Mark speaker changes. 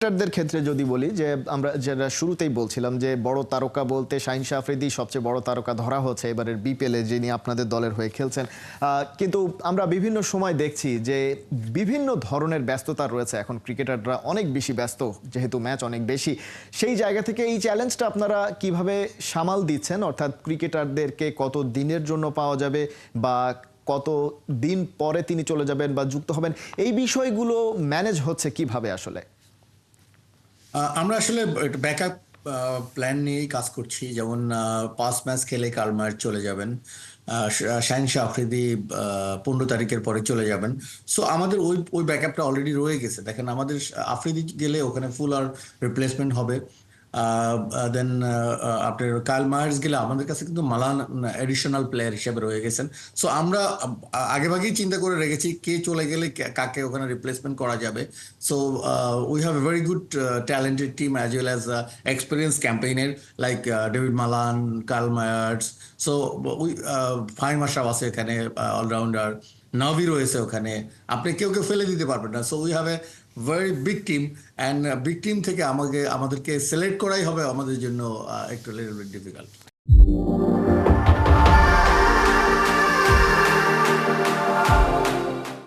Speaker 1: ক্রিকেটারদের ক্ষেত্রে যদি বলি যে আমরা যেটা শুরুতেই বলছিলাম যে বড় তারকা বলতে শাহিন শাহ আফ্রিদি সবচেয়ে বড় তারকা ধরা হচ্ছে এবারের বিপিএলে, যিনি আপনাদের দলের হয়ে খেলছেন। কিন্তু আমরা বিভিন্ন সময় দেখছি যে বিভিন্ন ধরনের ব্যস্ততা রয়েছে, এখন ক্রিকেটাররা অনেক বেশি ব্যস্ত যেহেতু ম্যাচ অনেক বেশি। সেই জায়গা থেকে এই চ্যালেঞ্জটা আপনারা কিভাবে সামাল দিচ্ছেন, অর্থাৎ ক্রিকেটারদেরকে কত দিনের জন্য পাওয়া যাবে বা কত দিন পরে তিনি চলে যাবেন বা যুক্ত হবেন, এই বিষয়গুলো ম্যানেজ হচ্ছে কিভাবে আসলে?
Speaker 2: আমরা আসলে ব্যাকআপ প্ল্যান নিয়েই কাজ করছি। যেমন 5 ম্যাচ খেলে কার্ল মার্চ চলে যাবেন, শাহিন শাহ আফ্রিদি 15 তারিখের পরে চলে যাবেন। সো আমাদের ওই ব্যাকআপটা অলরেডি রয়ে গেছে। দেখেন, আমাদের আফ্রিদি গেলে ওখানে ফুল আর রিপ্লেসমেন্ট হবে। দেন আপনার কার্ল মার্চ গেলে আমাদের কাছে কিন্তু মালান এডিশনাল প্লেয়ার হিসেবে রয়ে গেছেন। সো আমরা আগেভাগেই চিন্তা করে রেখেছি কে চলে গেলে কাকে ওখানে রিপ্লেসমেন্ট করা যাবে। So we have a very good talented team as well as experienced campaigner like David Malan, Karl Mayers. So we Fahim Ashraf আছে এখানে অলরাউন্ডার, নাভি রয়েছে ওখানে, আপনি কেউ ফেলে দিতে পারবেন না। So we have a very big team and big team থেকে আমাদেরকে সিলেক্ট করাই হবে আমাদের জন্য একটু লিটল বিট ডিফিকাল্ট।